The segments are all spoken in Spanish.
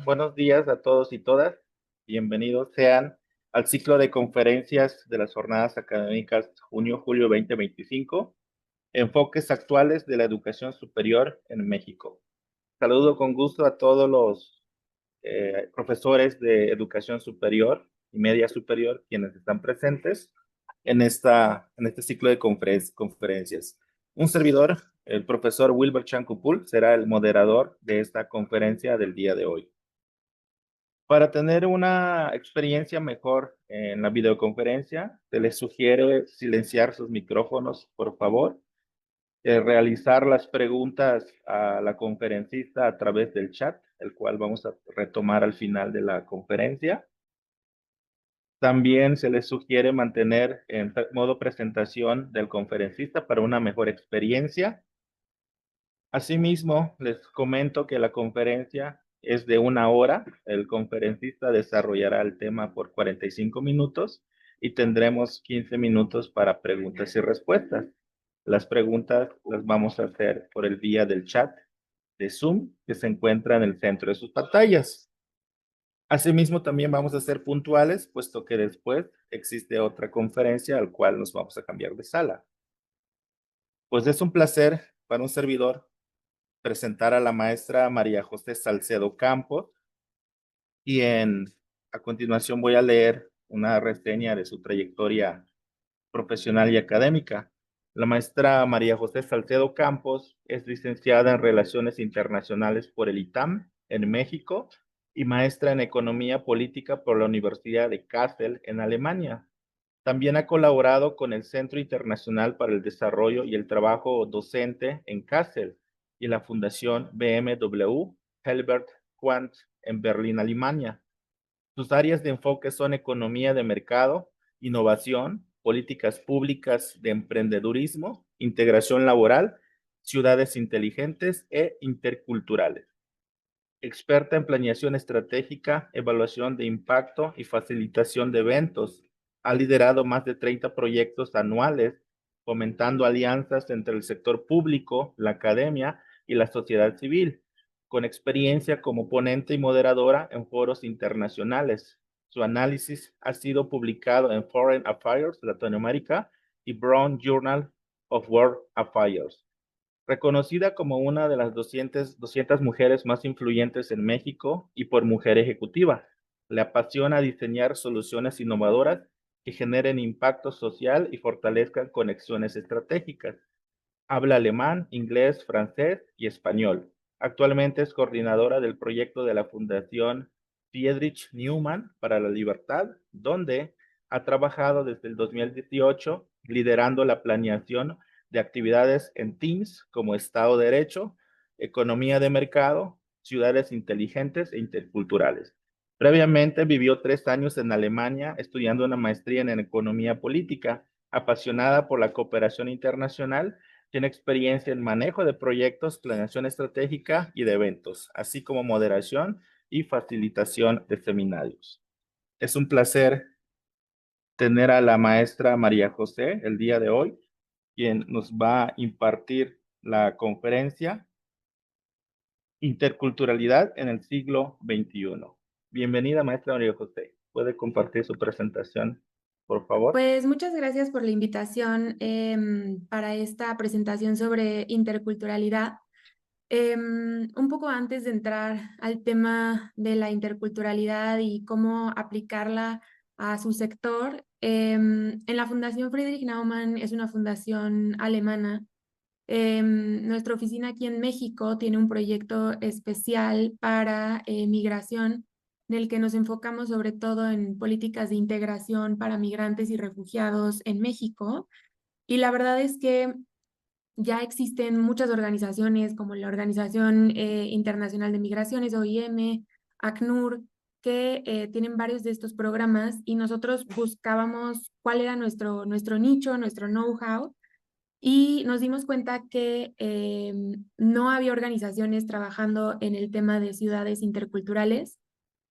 buenos días a todos y todas. Bienvenidos sean al ciclo de conferencias de las jornadas académicas junio-julio 2025, enfoques actuales de la educación superior en México. Saludo con gusto a todos los profesores de educación superior y media superior quienes están presentes en este ciclo de conferencias. Un servidor, el profesor Wilber Chancupul, será el moderador de esta conferencia del día de hoy. Para tener una experiencia mejor en la videoconferencia, se les sugiere silenciar sus micrófonos, por favor, realizar las preguntas a la conferencista a través del chat, el cual vamos a retomar al final de la conferencia. También se les sugiere mantener en modo presentación del conferencista para una mejor experiencia. Asimismo, les comento que la conferencia es de 1 hora. El conferencista desarrollará el tema por 45 minutos y tendremos 15 minutos para preguntas y respuestas. Las preguntas las vamos a hacer por el vía del chat de Zoom que se encuentra en el centro de sus pantallas. Asimismo, también vamos a ser puntuales, puesto que después existe otra conferencia al cual nos vamos a cambiar de sala. Pues es un placer para un servidor presentar a la maestra María José Salcedo Campos, quien a continuación voy a leer una reseña de su trayectoria profesional y académica. La maestra María José Salcedo Campos es licenciada en Relaciones Internacionales por el ITAM en México y maestra en Economía Política por la Universidad de Kassel en Alemania. También ha colaborado con el Centro Internacional para el Desarrollo y el Trabajo Docente en Kassel y la Fundación BMW Helbert Quandt en Berlín, Alemania. Sus áreas de enfoque son economía de mercado, innovación, políticas públicas de emprendedurismo, integración laboral, ciudades inteligentes e interculturales. Experta en planeación estratégica, evaluación de impacto y facilitación de eventos. Ha liderado más de 30 proyectos anuales, fomentando alianzas entre el sector público, la academia y la sociedad civil, con experiencia como ponente y moderadora en foros internacionales. Su análisis ha sido publicado en Foreign Affairs Latinoamérica y Brown Journal of World Affairs. Reconocida como una de las 200 mujeres más influyentes en México y por Mujer Ejecutiva, le apasiona diseñar soluciones innovadoras que generen impacto social y fortalezcan conexiones estratégicas. Habla alemán, inglés, francés y español. Actualmente es coordinadora del proyecto de la Fundación Friedrich Naumann para la Libertad, donde ha trabajado desde el 2018 liderando la planeación de actividades en teams como Estado de Derecho, economía de mercado, ciudades inteligentes e interculturales. Previamente vivió 3 años en Alemania estudiando una maestría en economía política, apasionada por la cooperación internacional. Tiene experiencia en manejo de proyectos, planeación estratégica y de eventos, así como moderación y facilitación de seminarios. Es un placer tener a la maestra María José el día de hoy, quien nos va a impartir la conferencia Interculturalidad en el siglo XXI. Bienvenida, maestra María José. ¿Puede compartir su presentación, por favor? Pues muchas gracias por la invitación para esta presentación sobre interculturalidad. Un poco antes de entrar al tema de la interculturalidad y cómo aplicarla a su sector, en la Fundación Friedrich Naumann es una fundación alemana. Nuestra oficina aquí en México tiene un proyecto especial para migración, en el que nos enfocamos sobre todo en políticas de integración para migrantes y refugiados en México. Y la verdad es que ya existen muchas organizaciones como la Organización Internacional de Migraciones, OIM, ACNUR, que tienen varios de estos programas y nosotros buscábamos cuál era nuestro nicho, nuestro know-how, y nos dimos cuenta que no había organizaciones trabajando en el tema de ciudades interculturales,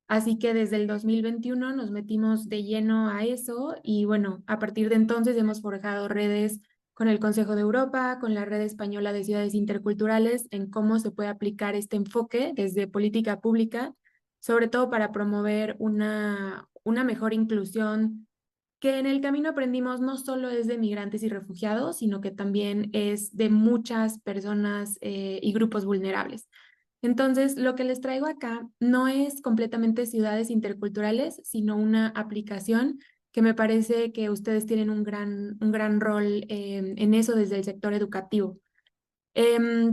así que desde el 2021 nos metimos de lleno a eso y bueno, a partir de entonces hemos forjado redes con el Consejo de Europa, con la Red Española de Ciudades Interculturales, en cómo se puede aplicar este enfoque desde política pública sobre todo para promover una mejor inclusión, que en el camino aprendimos no solo es de migrantes y refugiados, sino que también es de muchas personas y grupos vulnerables. Entonces, lo que les traigo acá no es completamente ciudades interculturales, sino una aplicación que me parece que ustedes tienen un gran rol en eso desde el sector educativo.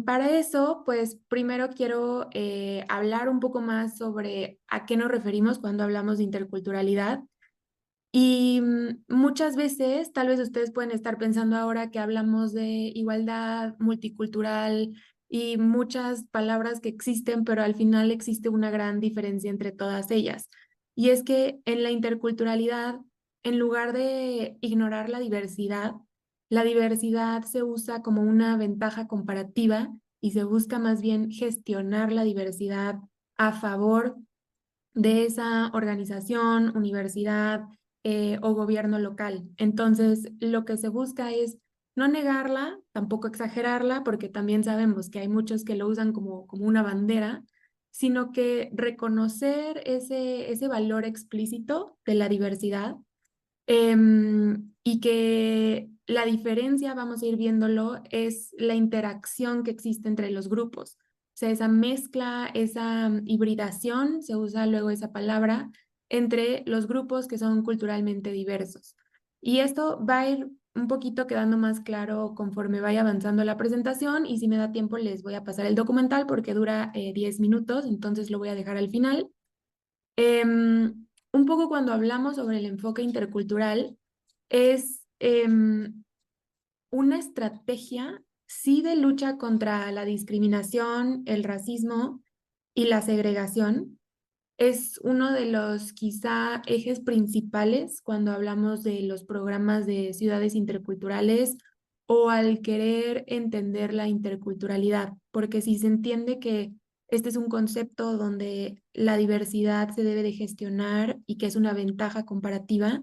Para eso, pues primero quiero hablar un poco más sobre a qué nos referimos cuando hablamos de interculturalidad. Y muchas veces, tal vez ustedes pueden estar pensando ahora que hablamos de igualdad multicultural y muchas palabras que existen, pero al final existe una gran diferencia entre todas ellas. Y es que en la interculturalidad, en lugar de ignorar la diversidad se usa como una ventaja comparativa y se busca más bien gestionar la diversidad a favor de esa organización, universidad o gobierno local. Entonces, lo que se busca es no negarla, tampoco exagerarla, porque también sabemos que hay muchos que lo usan como una bandera, sino que reconocer ese valor explícito de la diversidad y que la diferencia, vamos a ir viéndolo, es la interacción que existe entre los grupos. O sea, esa mezcla, esa hibridación, se usa luego esa palabra, entre los grupos que son culturalmente diversos. Y esto va a ir un poquito quedando más claro conforme vaya avanzando la presentación y si me da tiempo les voy a pasar el documental porque dura 10 minutos, entonces lo voy a dejar al final. Un poco cuando hablamos sobre el enfoque intercultural, es una estrategia, sí, de lucha contra la discriminación, el racismo y la segregación. Es uno de los quizá ejes principales cuando hablamos de los programas de ciudades interculturales o al querer entender la interculturalidad, porque si se entiende que este es un concepto donde la diversidad se debe de gestionar y que es una ventaja comparativa,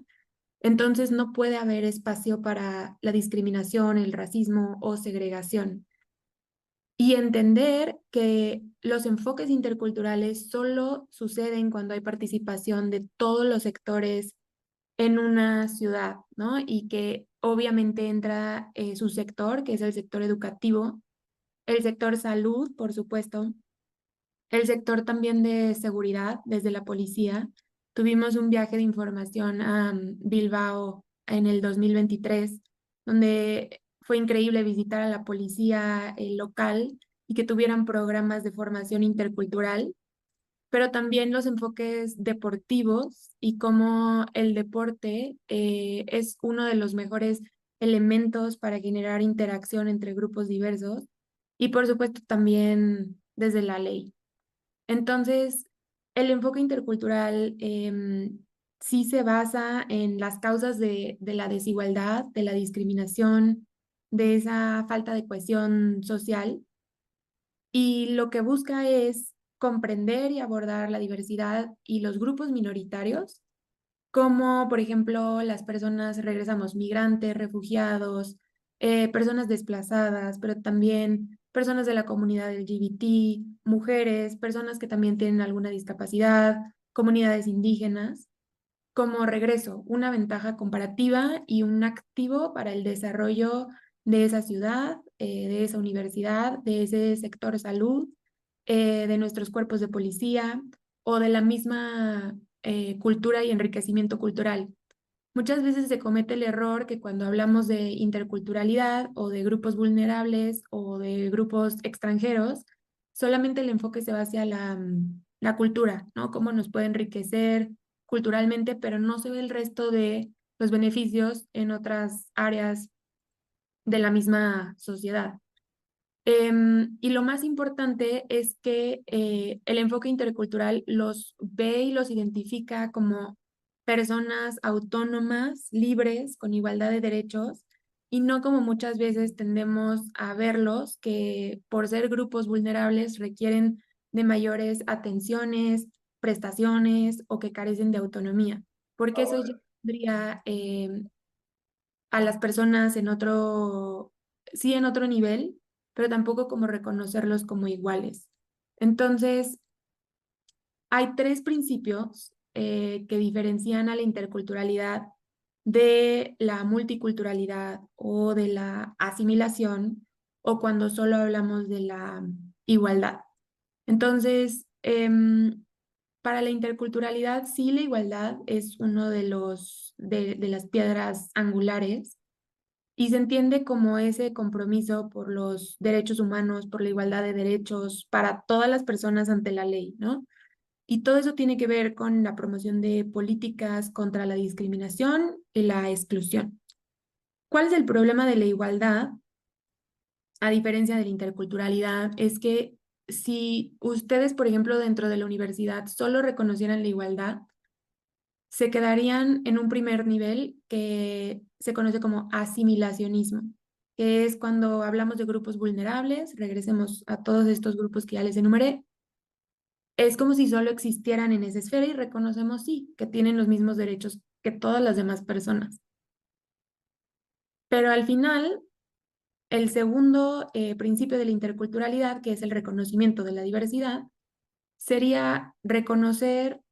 entonces no puede haber espacio para la discriminación, el racismo o segregación. Y entender que los enfoques interculturales solo suceden cuando hay participación de todos los sectores en una ciudad, ¿no? Y que obviamente entra su sector, que es el sector educativo, el sector salud, por supuesto, el sector también de seguridad, desde la policía. Tuvimos un viaje de información a Bilbao en el 2023, donde fue increíble visitar a la policía local y que tuvieran programas de formación intercultural, pero también los enfoques deportivos y cómo el deporte es uno de los mejores elementos para generar interacción entre grupos diversos y por supuesto también desde la ley. Entonces, el enfoque intercultural sí se basa en las causas de la desigualdad, de la discriminación, de esa falta de cohesión social y lo que busca es comprender y abordar la diversidad y los grupos minoritarios, como por ejemplo las personas, regresamos, migrantes, refugiados, personas desplazadas, pero también personas de la comunidad LGBT, mujeres, personas que también tienen alguna discapacidad, comunidades indígenas, como regreso, una ventaja comparativa y un activo para el desarrollo de esa ciudad, de esa universidad, de ese sector salud, de nuestros cuerpos de policía o de la misma cultura y enriquecimiento cultural. Muchas veces se comete el error que cuando hablamos de interculturalidad o de grupos vulnerables o de grupos extranjeros, solamente el enfoque se va hacia la cultura, ¿no? Cómo nos puede enriquecer culturalmente, pero no se ve el resto de los beneficios en otras áreas de la misma sociedad. Y lo más importante es que el enfoque intercultural los ve y los identifica como personas autónomas, libres, con igualdad de derechos, y no como muchas veces tendemos a verlos, que por ser grupos vulnerables requieren de mayores atenciones, prestaciones o que carecen de autonomía, porque eso ya pondría a las personas en otro, sí, en otro nivel, pero tampoco como reconocerlos como iguales. Entonces, hay tres principios que diferencian a la interculturalidad de la multiculturalidad o de la asimilación o cuando solo hablamos de la igualdad. Entonces, para la interculturalidad, sí, la igualdad es uno de de las piedras angulares y se entiende como ese compromiso por los derechos humanos, por la igualdad de derechos para todas las personas ante la ley, ¿no? Y todo eso tiene que ver con la promoción de políticas contra la discriminación y la exclusión. ¿Cuál es el problema de la igualdad, a diferencia de la interculturalidad? Es que si ustedes, por ejemplo, dentro de la universidad solo reconocieran la igualdad, se quedarían en un primer nivel que se conoce como asimilacionismo, que es cuando hablamos de grupos vulnerables, regresemos a todos estos grupos que ya les enumeré, es como si solo existieran en esa esfera y reconocemos, sí, que tienen los mismos derechos que todas las demás personas. Pero al final, el segundo principio de la interculturalidad, que es el reconocimiento de la diversidad, sería reconocer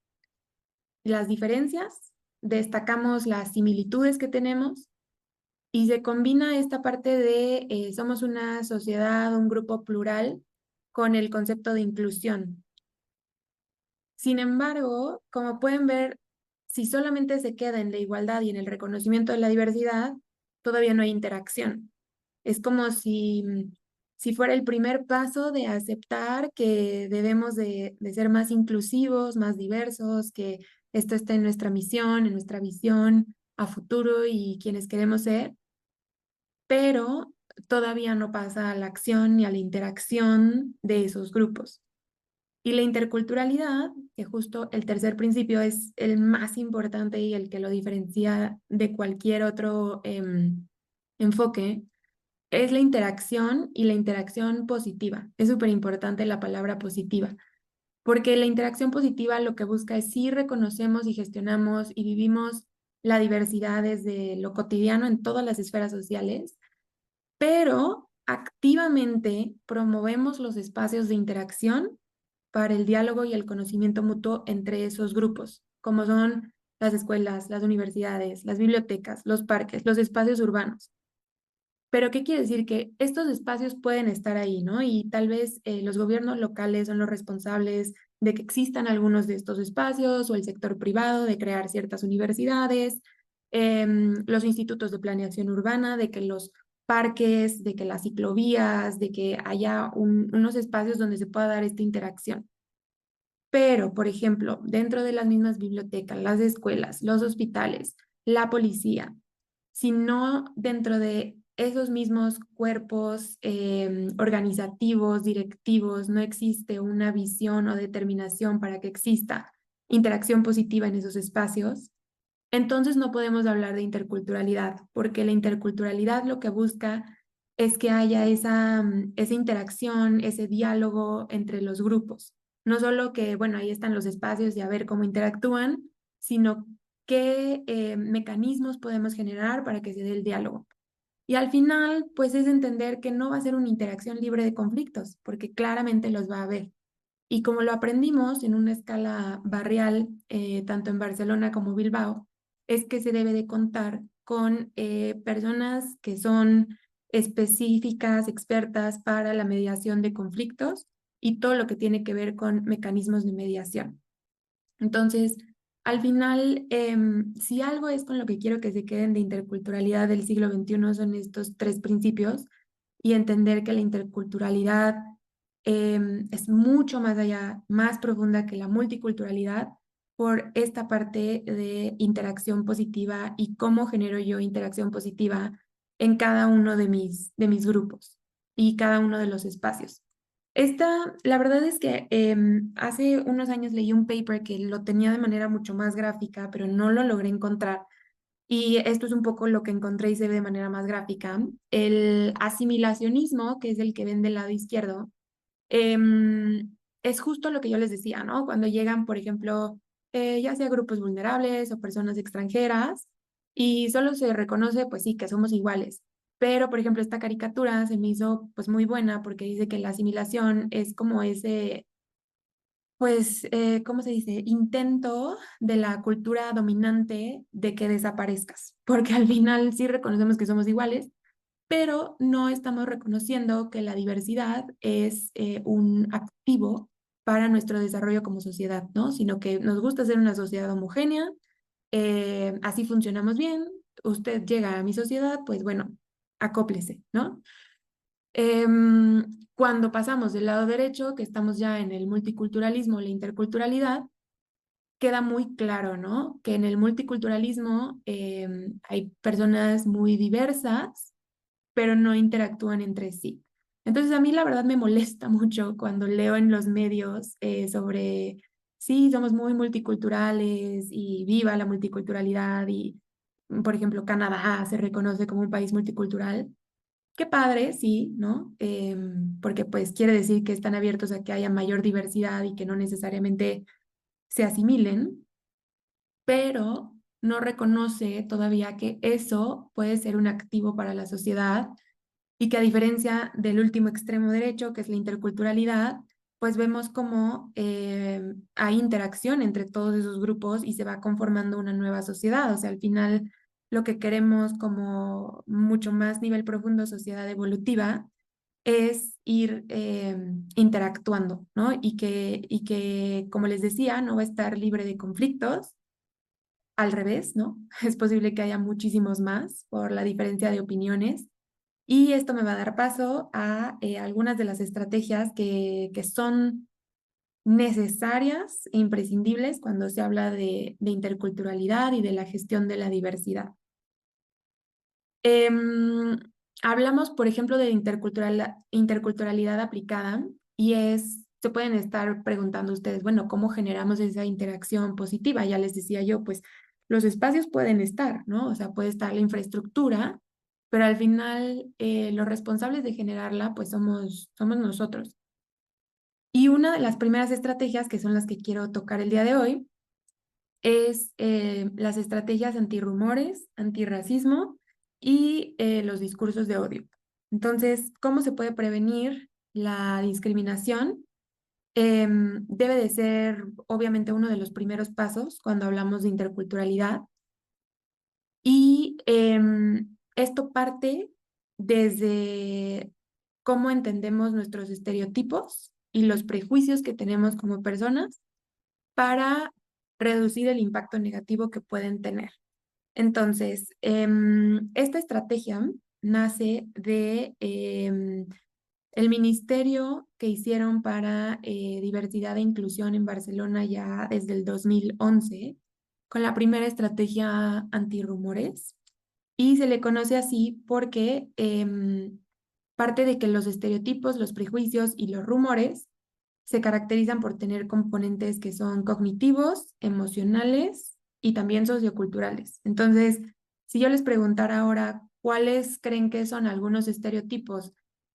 las diferencias, destacamos las similitudes que tenemos y se combina esta parte de somos una sociedad, un grupo plural, con el concepto de inclusión. Sin embargo, como pueden ver, si solamente se queda en la igualdad y en el reconocimiento de la diversidad, todavía no hay interacción. Es como si fuera el primer paso de aceptar que debemos de ser más inclusivos, más diversos, que esto está en nuestra misión, en nuestra visión a futuro y quienes queremos ser, pero todavía no pasa a la acción ni a la interacción de esos grupos. Y la interculturalidad, que justo el tercer principio es el más importante y el que lo diferencia de cualquier otro enfoque, es la interacción y la interacción positiva. Es súper importante la palabra positiva, porque la interacción positiva lo que busca es si reconocemos y gestionamos y vivimos la diversidad desde lo cotidiano en todas las esferas sociales, pero activamente promovemos los espacios de interacción para el diálogo y el conocimiento mutuo entre esos grupos, como son las escuelas, las universidades, las bibliotecas, los parques, los espacios urbanos. Pero ¿qué quiere decir? Que estos espacios pueden estar ahí, ¿no? Y tal vez los gobiernos locales son los responsables de que existan algunos de estos espacios o el sector privado de crear ciertas universidades, los institutos de planeación urbana, de que los parques, de que las ciclovías, de que haya unos espacios donde se pueda dar esta interacción. Pero, por ejemplo, dentro de las mismas bibliotecas, las escuelas, los hospitales, la policía, sino dentro de esos mismos cuerpos organizativos, directivos, no existe una visión o determinación para que exista interacción positiva en esos espacios, entonces no podemos hablar de interculturalidad, porque la interculturalidad lo que busca es que haya esa interacción, ese diálogo entre los grupos. No solo que, bueno, ahí están los espacios y a ver cómo interactúan, sino qué mecanismos podemos generar para que se dé el diálogo. Y al final, pues es entender que no va a ser una interacción libre de conflictos, porque claramente los va a haber. Y como lo aprendimos en una escala barrial, tanto en Barcelona como Bilbao, es que se debe de contar con personas que son específicas, expertas para la mediación de conflictos y todo lo que tiene que ver con mecanismos de mediación. Entonces, al final, si algo es con lo que quiero que se queden de interculturalidad del siglo XXI son estos tres principios y entender que la interculturalidad es mucho más allá, más profunda que la multiculturalidad por esta parte de interacción positiva y cómo genero yo interacción positiva en cada uno de mis grupos y cada uno de los espacios. La verdad es que hace unos años leí un paper que lo tenía de manera mucho más gráfica, pero no lo logré encontrar. Y esto es un poco lo que encontré y se ve de manera más gráfica. El asimilacionismo, que es el que ven del lado izquierdo, es justo lo que yo les decía, ¿no? Cuando llegan, por ejemplo, ya sea grupos vulnerables o personas extranjeras, y solo se reconoce, pues sí, que somos iguales. Pero, por ejemplo, esta caricatura se me hizo pues muy buena porque dice que la asimilación es como pues, ¿cómo se dice? Intento de la cultura dominante de que desaparezcas, porque al final sí reconocemos que somos iguales, pero no estamos reconociendo que la diversidad es un activo para nuestro desarrollo como sociedad, ¿no? Sino que nos gusta ser una sociedad homogénea, así funcionamos bien, usted llega a mi sociedad, pues bueno, acóplese, ¿no? Cuando pasamos del lado derecho, que estamos ya en el multiculturalismo, la interculturalidad, queda muy claro, ¿no? Que en el multiculturalismo hay personas muy diversas, pero no interactúan entre sí. Entonces a mí la verdad me molesta mucho cuando leo en los medios sobre, sí, somos muy multiculturales y viva la multiculturalidad y, por ejemplo, Canadá se reconoce como un país multicultural. Qué padre, sí, ¿no? Porque pues quiere decir que están abiertos a que haya mayor diversidad y que no necesariamente se asimilen, pero no reconoce todavía que eso puede ser un activo para la sociedad y que a diferencia del último extremo derecho, que es la interculturalidad, pues vemos cómo hay interacción entre todos esos grupos y se va conformando una nueva sociedad. O sea, al final lo que queremos como mucho más nivel profundo, sociedad evolutiva, es ir interactuando, ¿no? Y que, como les decía, no va a estar libre de conflictos. Al revés, ¿no? Es posible que haya muchísimos más por la diferencia de opiniones y esto me va a dar paso a algunas de las estrategias que son necesarias e imprescindibles cuando se habla de interculturalidad y de la gestión de la diversidad. Em, Hablamos, por ejemplo, de interculturalidad aplicada y se pueden estar preguntando ustedes, bueno, ¿cómo generamos esa interacción positiva? Ya les decía yo, pues los espacios pueden estar, ¿no? O sea, puede estar la infraestructura, pero al final los responsables de generarla, pues somos nosotros. Y una de las primeras estrategias, que son las que quiero tocar el día de hoy, es las estrategias antirrumores, antirracismo y los discursos de odio. Entonces, ¿cómo se puede prevenir la discriminación? Debe de ser, obviamente, uno de los primeros pasos cuando hablamos de interculturalidad. Y esto parte desde cómo entendemos nuestros estereotipos y los prejuicios que tenemos como personas para reducir el impacto negativo que pueden tener. Entonces, esta estrategia nace de el ministerio que hicieron para diversidad e inclusión en Barcelona ya desde el 2011, con la primera estrategia antirrumores. Y se le conoce así porque parte de que los estereotipos, los prejuicios y los rumores se caracterizan por tener componentes que son cognitivos, emocionales y también socioculturales. Entonces, si yo les preguntara ahora cuáles creen que son algunos estereotipos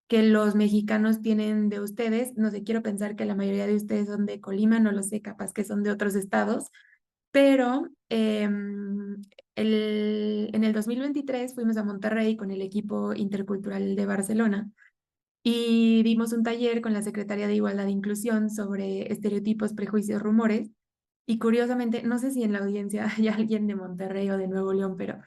que los mexicanos tienen de ustedes, no sé, quiero pensar que la mayoría de ustedes son de Colima, no lo sé, capaz que son de otros estados, pero en el 2023 fuimos a Monterrey con el equipo intercultural de Barcelona y dimos un taller con la Secretaría de Igualdad e Inclusión sobre estereotipos, prejuicios, rumores. Y curiosamente, no sé si en la audiencia hay alguien de Monterrey o de Nuevo León, pero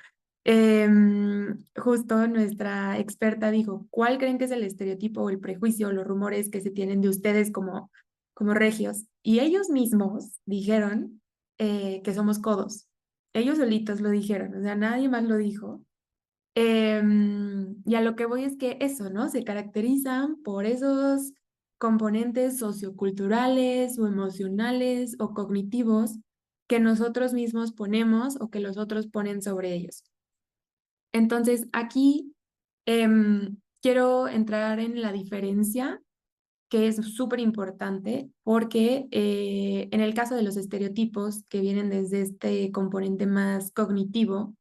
justo nuestra experta dijo, ¿cuál creen que es el estereotipo o el prejuicio o los rumores que se tienen de ustedes como regios? Y ellos mismos dijeron que somos codos. Ellos solitos lo dijeron, o sea, nadie más lo dijo. Y a lo que voy es que eso, ¿no? Se caracterizan por esos componentes socioculturales o emocionales o cognitivos que nosotros mismos ponemos o que los otros ponen sobre ellos. Entonces, aquí quiero entrar en la diferencia que es súper importante porque en el caso de los estereotipos que vienen desde este componente más cognitivo,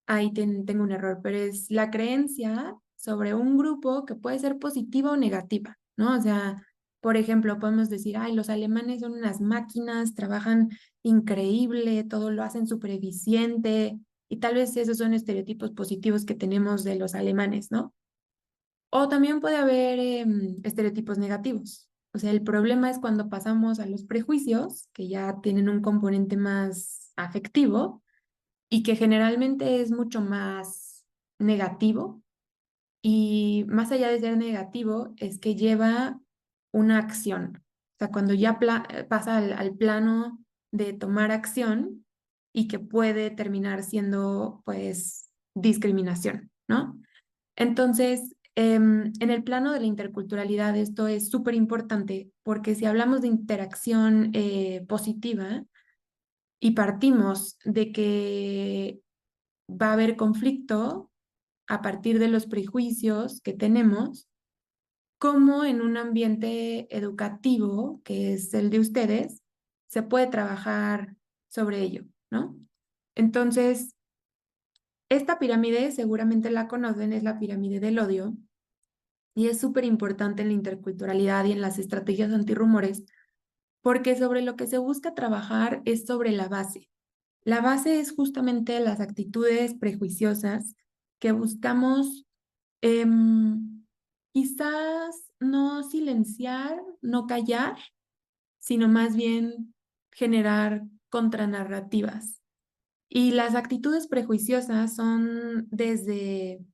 ahí tengo un error, pero es la creencia sobre un grupo que puede ser positiva o negativa, ¿no? O sea, por ejemplo, podemos decir, ay, los alemanes son unas máquinas, trabajan increíble, todo lo hacen súper eficiente, y tal vez esos son estereotipos positivos que tenemos de los alemanes, ¿no? O también puede haber estereotipos negativos. O sea, el problema es cuando pasamos a los prejuicios, que ya tienen un componente más afectivo y que generalmente es mucho más negativo. Y más allá de ser negativo, es que lleva una acción. O sea, cuando ya pasa al plano de tomar acción y que puede terminar siendo, pues, discriminación, ¿no? Entonces, en el plano de la interculturalidad, esto es súper importante porque si hablamos de interacción positiva y partimos de que va a haber conflicto a partir de los prejuicios que tenemos, cómo en un ambiente educativo, que es el de ustedes, se puede trabajar sobre ello, ¿no? Entonces, esta pirámide seguramente la conocen, es la pirámide del odio y es súper importante en la interculturalidad y en las estrategias antirrumores porque sobre lo que se busca trabajar es sobre la base. La base es justamente las actitudes prejuiciosas que buscamos quizás no silenciar, no callar, sino más bien generar contranarrativas. Y las actitudes prejuiciosas son desde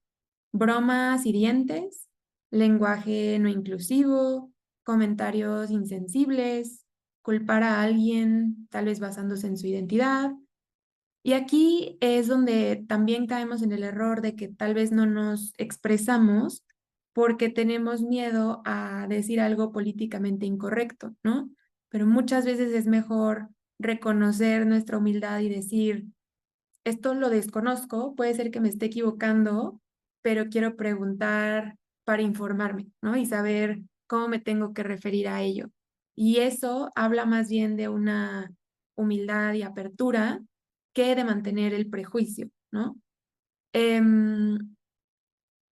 bromas hirientes, lenguaje no inclusivo, comentarios insensibles, culpar a alguien tal vez basándose en su identidad. Y aquí es donde también caemos en el error de que tal vez no nos expresamos porque tenemos miedo a decir algo políticamente incorrecto, ¿no? Pero muchas veces es mejor reconocer nuestra humildad y decir, esto lo desconozco, puede ser que me esté equivocando, pero quiero preguntar para informarme, ¿no? Y saber cómo me tengo que referir a ello. Y eso habla más bien de una humildad y apertura que de mantener el prejuicio, ¿no? Em,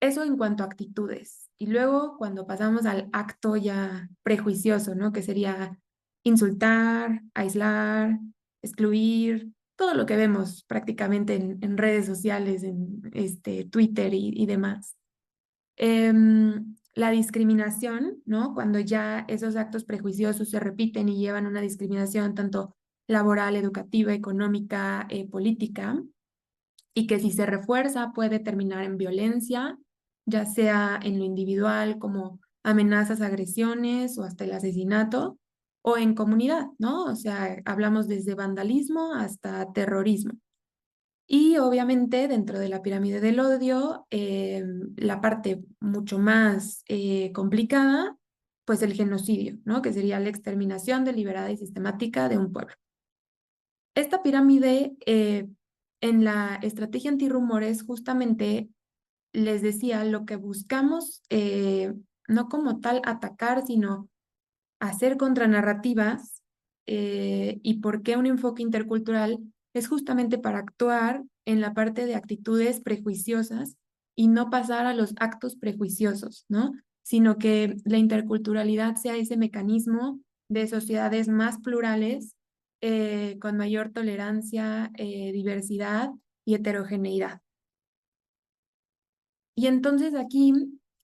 Eso en cuanto a actitudes. Y luego cuando pasamos al acto ya prejuicioso, ¿no? Que sería insultar, aislar, excluir, todo lo que vemos prácticamente en redes sociales, en Twitter y demás. La discriminación, ¿no? Cuando ya esos actos prejuiciosos se repiten y llevan una discriminación tanto laboral, educativa, económica, política y que si se refuerza puede terminar en violencia, ya sea en lo individual como amenazas, agresiones o hasta el asesinato, o en comunidad, ¿no? O sea, hablamos desde vandalismo hasta terrorismo. Y obviamente dentro de la pirámide del odio, la parte mucho más complicada, pues el genocidio, ¿no? Que sería la exterminación deliberada y sistemática de un pueblo. Esta pirámide en la estrategia antirrumores justamente les decía lo que buscamos no como tal atacar, sino hacer contranarrativas y por qué un enfoque intercultural es justamente para actuar en la parte de actitudes prejuiciosas y no pasar a los actos prejuiciosos, ¿no? Sino que la interculturalidad sea ese mecanismo de sociedades más plurales, con mayor tolerancia, diversidad y heterogeneidad. Y entonces aquí,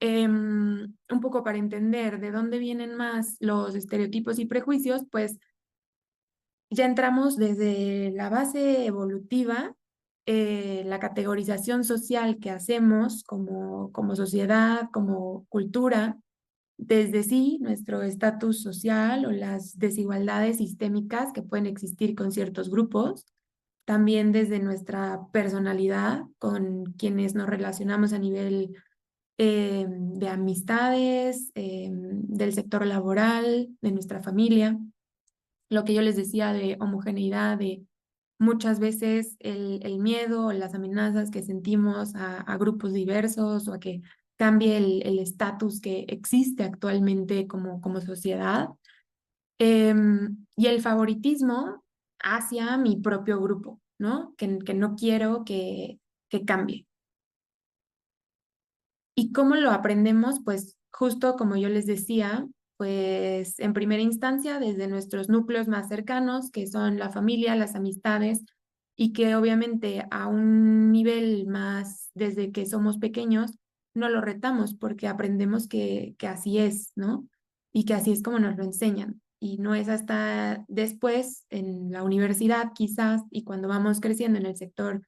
un poco para entender de dónde vienen más los estereotipos y prejuicios, pues ya entramos desde la base evolutiva, la categorización social que hacemos como sociedad, como cultura, desde sí nuestro estatus social o las desigualdades sistémicas que pueden existir con ciertos grupos, también desde nuestra personalidad con quienes nos relacionamos a nivel de amistades, del sector laboral, de nuestra familia, lo que yo les decía de homogeneidad, de muchas veces el miedo o las amenazas que sentimos a grupos diversos o a que cambie el estatus que existe actualmente como sociedad, y el favoritismo hacia mi propio grupo, ¿no? Que no quiero que cambie. ¿Y cómo lo aprendemos? Pues justo como yo les decía, pues en primera instancia desde nuestros núcleos más cercanos, que son la familia, las amistades, y que obviamente a un nivel más desde que somos pequeños, no lo retamos porque aprendemos que así es, ¿no? y que así es como nos lo enseñan. Y no es hasta después, en la universidad quizás, y cuando vamos creciendo en el sector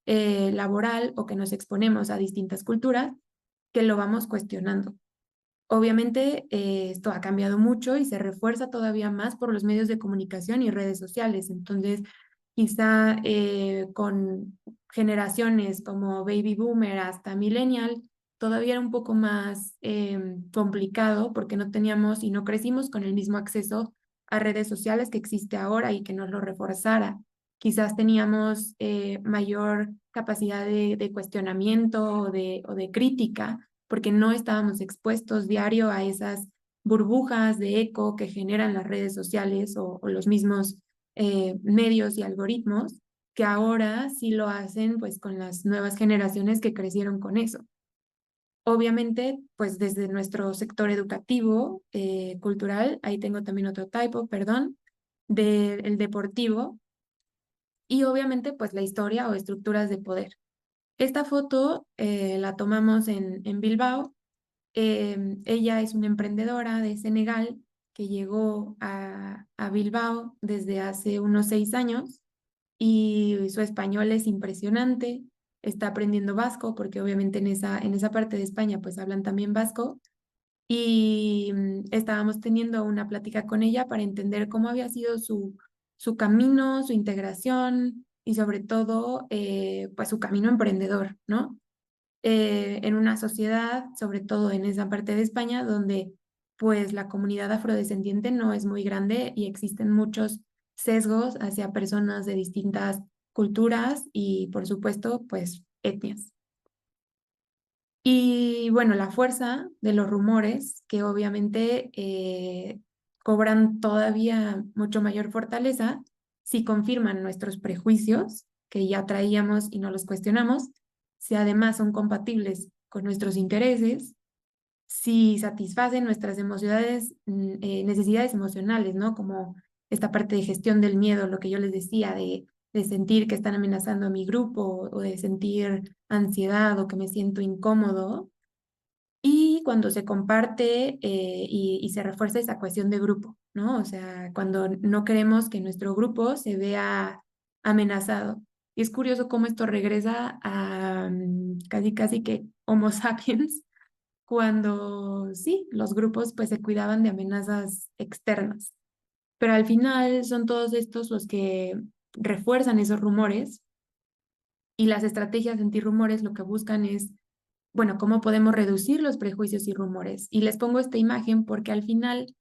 laboral o que nos exponemos a distintas culturas, que lo vamos cuestionando. Obviamente, esto ha cambiado mucho y se refuerza todavía más por los medios de comunicación y redes sociales. Entonces, quizá con generaciones como Baby Boomer hasta Millennial, todavía era un poco más complicado porque no teníamos y no crecimos con el mismo acceso a redes sociales que existe ahora y que nos lo reforzara. Quizás teníamos mayor capacidad de cuestionamiento o de crítica porque no estábamos expuestos diario a esas burbujas de eco que generan las redes sociales o los mismos medios y algoritmos, que ahora sí lo hacen pues con las nuevas generaciones que crecieron con eso. Obviamente, pues desde nuestro sector educativo, cultural, ahí tengo también otro typo, perdón, del deportivo, y obviamente pues la historia o estructuras de poder. Esta foto la tomamos en Bilbao. Ella es una emprendedora de Senegal que llegó a Bilbao desde hace unos 6 años y su español es impresionante. Está aprendiendo vasco porque obviamente en esa parte de España pues hablan también vasco y estábamos teniendo una plática con ella para entender cómo había sido su camino, su integración y sobre todo pues su camino emprendedor, ¿no? En una sociedad, sobre todo en esa parte de España, donde pues la comunidad afrodescendiente no es muy grande y existen muchos sesgos hacia personas de distintas culturas y por supuesto pues etnias. Y bueno, la fuerza de los rumores, que obviamente cobran todavía mucho mayor fortaleza si confirman nuestros prejuicios, que ya traíamos y no los cuestionamos, si además son compatibles con nuestros intereses, si satisfacen nuestras necesidades emocionales, ¿no? Como esta parte de gestión del miedo, lo que yo les decía, de sentir que están amenazando a mi grupo o de sentir ansiedad o que me siento incómodo. Y cuando se comparte y se refuerza esa cuestión de grupo, ¿no? O sea, cuando no queremos que nuestro grupo se vea amenazado. Y es curioso cómo esto regresa a casi casi que Homo sapiens, cuando sí, los grupos pues se cuidaban de amenazas externas. Pero al final son todos estos los que refuerzan esos rumores y las estrategias antirrumores lo que buscan es, bueno, cómo podemos reducir los prejuicios y rumores. Y les pongo esta imagen porque al final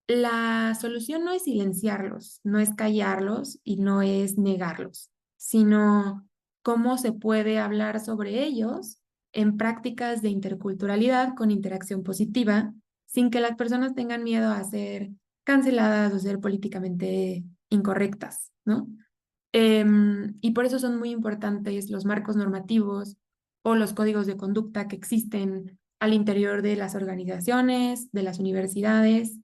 la solución no es silenciarlos, no es callarlos y no es negarlos, sino cómo se puede hablar sobre ellos en prácticas de interculturalidad con interacción positiva, sin que las personas tengan miedo a ser canceladas o ser políticamente incorrectas, ¿no? Y por eso son muy importantes los marcos normativos o los códigos de conducta que existen al interior de las organizaciones, de las universidades,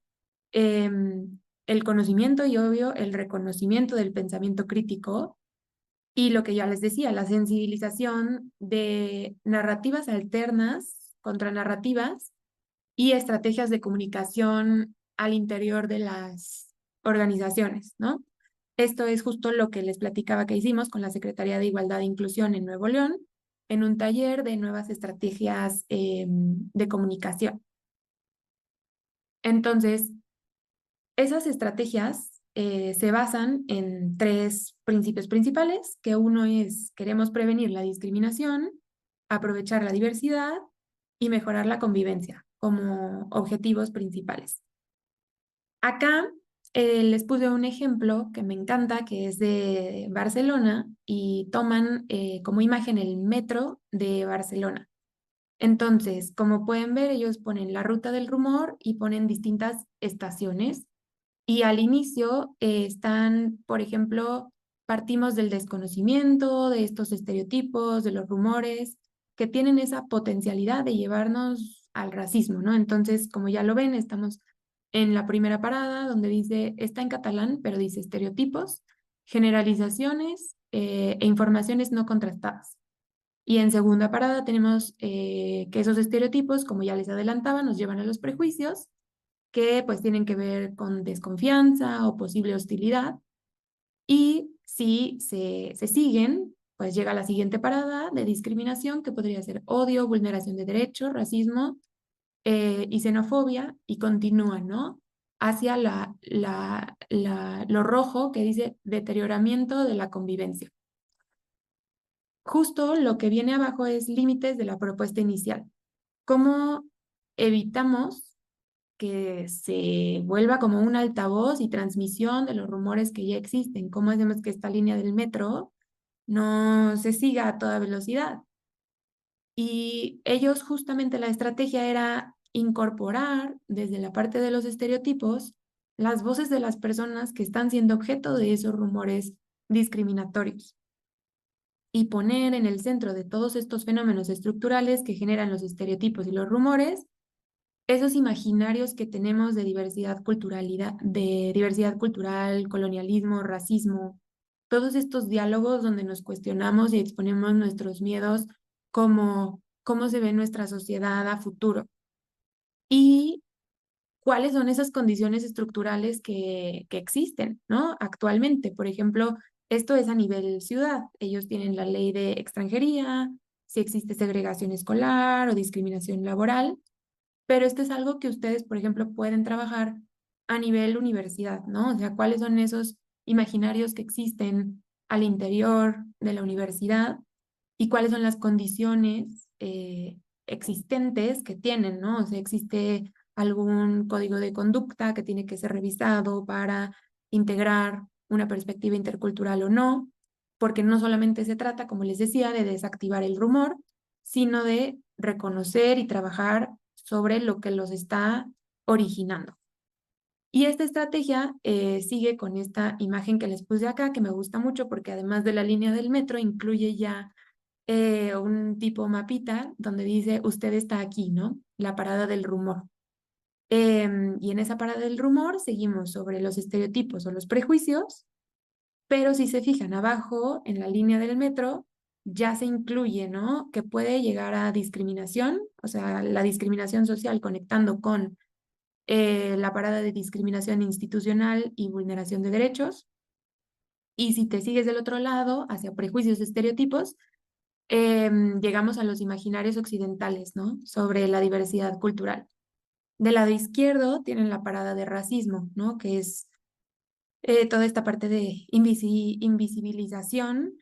el conocimiento y obvio el reconocimiento del pensamiento crítico y lo que ya les decía, la sensibilización de narrativas alternas contra narrativas y estrategias de comunicación al interior de las organizaciones, ¿no? Esto es justo lo que les platicaba que hicimos con la Secretaría de Igualdad e Inclusión en Nuevo León, en un taller de nuevas estrategias de comunicación. Entonces, esas estrategias se basan en 3 principios principales, que uno es, queremos prevenir la discriminación, aprovechar la diversidad y mejorar la convivencia como objetivos principales. Acá les puse un ejemplo que me encanta, que es de Barcelona y toman como imagen el metro de Barcelona. Entonces, como pueden ver, ellos ponen la ruta del rumor y ponen distintas estaciones y al inicio están, por ejemplo, partimos del desconocimiento, de estos estereotipos, de los rumores, que tienen esa potencialidad de llevarnos al racismo, ¿no? Entonces, como ya lo ven, estamos en la primera parada donde dice, está en catalán, pero dice estereotipos, generalizaciones e informaciones no contrastadas. Y en segunda parada tenemos que esos estereotipos, como ya les adelantaba, nos llevan a los prejuicios que pues tienen que ver con desconfianza o posible hostilidad. Y si se siguen, pues llega la siguiente parada de discriminación, que podría ser odio, vulneración de derechos, racismo y xenofobia, y continúa, ¿no? Hacia lo rojo que dice deterioramiento de la convivencia. Justo lo que viene abajo es límites de la propuesta inicial. ¿Cómo evitamos que se vuelva como un altavoz y transmisión de los rumores que ya existen? ¿Cómo hacemos que esta línea del metro no se siga a toda velocidad? Y ellos justamente la estrategia era incorporar desde la parte de los estereotipos las voces de las personas que están siendo objeto de esos rumores discriminatorios y poner en el centro de todos estos fenómenos estructurales que generan los estereotipos y los rumores esos imaginarios que tenemos de diversidad cultural, colonialismo, racismo, todos estos diálogos donde nos cuestionamos y exponemos nuestros miedos como cómo se ve nuestra sociedad a futuro y cuáles son esas condiciones estructurales que existen, ¿no? Actualmente, por ejemplo, esto es a nivel ciudad. Ellos tienen la ley de extranjería, si existe segregación escolar o discriminación laboral, pero esto es algo que ustedes, por ejemplo, pueden trabajar a nivel universidad, ¿no? O sea, cuáles son esos imaginarios que existen al interior de la universidad y cuáles son las condiciones existentes que tienen, ¿no? O sea, existe algún código de conducta que tiene que ser revisado para integrar una perspectiva intercultural o no, porque no solamente se trata, como les decía, de desactivar el rumor, sino de reconocer y trabajar sobre lo que los está originando. Y esta estrategia sigue con esta imagen que les puse acá, que me gusta mucho porque además de la línea del metro, incluye ya un tipo mapita donde dice, usted está aquí, ¿no? La parada del rumor. Y en esa parada del rumor seguimos sobre los estereotipos o los prejuicios, pero si se fijan abajo en la línea del metro, ya se incluye, ¿no? Que puede llegar a discriminación, o sea, la discriminación social conectando con la parada de discriminación institucional y vulneración de derechos. Y si te sigues del otro lado, hacia prejuicios, estereotipos, llegamos a los imaginarios occidentales, ¿no? Sobre la diversidad cultural. Del lado izquierdo tienen la parada de racismo, ¿no? Que es toda esta parte de invisibilización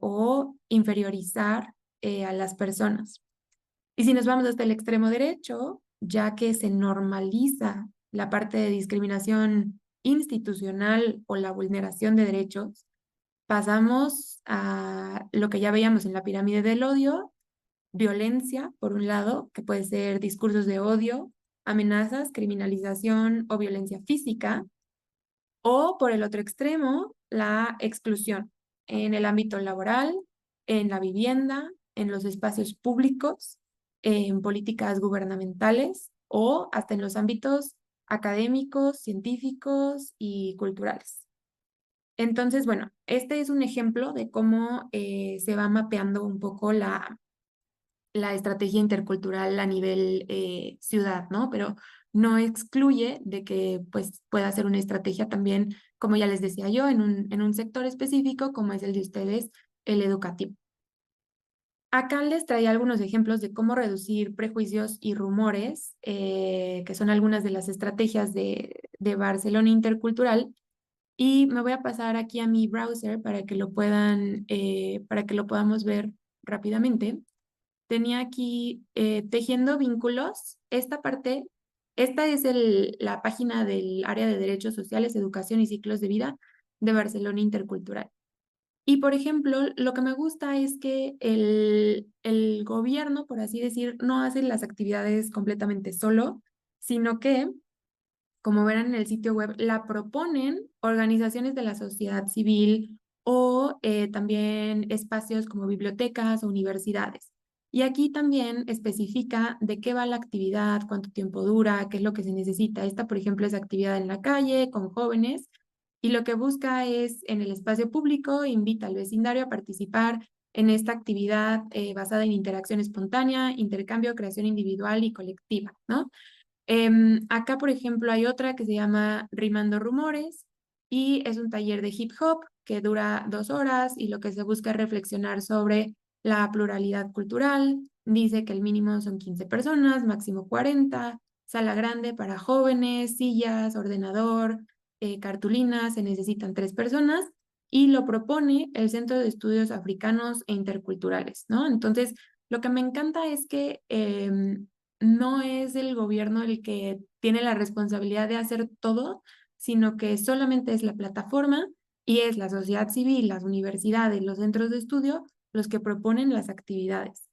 o inferiorizar a las personas. Y si nos vamos hasta el extremo derecho, ya que se normaliza la parte de discriminación institucional o la vulneración de derechos, pasamos a lo que ya veíamos en la pirámide del odio, violencia, por un lado, que puede ser discursos de odio, amenazas, criminalización o violencia física, o por el otro extremo, la exclusión en el ámbito laboral, en la vivienda, en los espacios públicos, en políticas gubernamentales o hasta en los ámbitos académicos, científicos y culturales. Entonces, bueno, este es un ejemplo de cómo se va mapeando un poco la estrategia intercultural a nivel ciudad, ¿no? Pero no excluye de que pues, pueda ser una estrategia también, como ya les decía yo, en un sector específico como es el de ustedes, el educativo. Acá les traía algunos ejemplos de cómo reducir prejuicios y rumores, que son algunas de las estrategias de Barcelona Intercultural. Y me voy a pasar aquí a mi browser para que lo podamos ver rápidamente. Tenía aquí tejiendo vínculos. Esta es la página del área de derechos sociales, educación y ciclos de vida de Barcelona Intercultural. Y por ejemplo, lo que me gusta es que el gobierno, por así decir, no hace las actividades completamente solo, sino que, como verán en el sitio web, la proponen organizaciones de la sociedad civil o también espacios como bibliotecas o universidades. Y aquí también especifica de qué va la actividad, cuánto tiempo dura, qué es lo que se necesita. Esta, por ejemplo, es actividad en la calle, con jóvenes, y lo que busca es en el espacio público, invita al vecindario a participar en esta actividad basada en interacción espontánea, intercambio, creación individual y colectiva, ¿no? Acá, por ejemplo, hay otra que se llama Rimando Rumores y es un taller de hip hop que dura 2 horas y lo que se busca es reflexionar sobre la pluralidad cultural. Dice que el mínimo son 15 personas, máximo 40, sala grande para jóvenes, sillas, ordenador, cartulinas, se necesitan 3 personas y lo propone el Centro de Estudios Africanos e Interculturales, ¿no? Entonces, lo que me encanta es que no es el gobierno el que tiene la responsabilidad de hacer todo, sino que solamente es la plataforma y es la sociedad civil, las universidades, los centros de estudio los que proponen las actividades.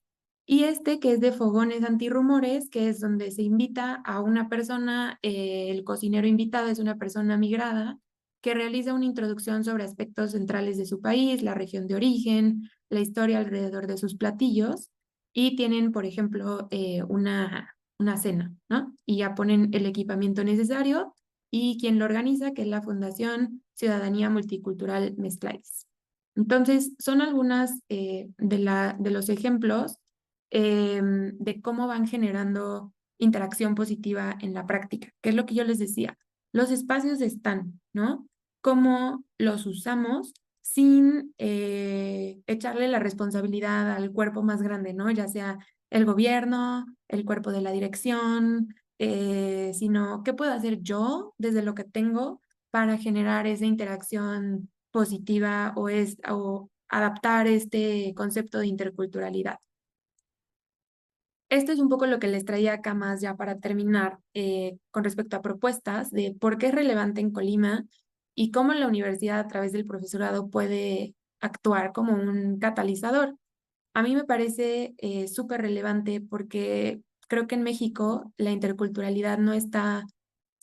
Y este que es de fogones antirrumores, que es donde se invita a una persona, el cocinero invitado es una persona migrada, que realiza una introducción sobre aspectos centrales de su país, la región de origen, la historia alrededor de sus platillos y tienen, por ejemplo, una cena, ¿no? Y ya ponen el equipamiento necesario y quien lo organiza, que es la Fundación Ciudadanía Multicultural Mezclais. Entonces, son algunas de los ejemplos de cómo van generando interacción positiva en la práctica, que es lo que yo les decía. Los espacios están, ¿no? Cómo los usamos sin echarle la responsabilidad al cuerpo más grande, ¿no? Ya sea el gobierno, el cuerpo de la dirección, sino qué puedo hacer yo desde lo que tengo para generar esa interacción positiva o adaptar este concepto de interculturalidad. Esto es un poco lo que les traía acá más ya para terminar con respecto a propuestas de por qué es relevante en Colima y cómo la universidad a través del profesorado puede actuar como un catalizador. A mí me parece súper relevante porque creo que en México la interculturalidad no está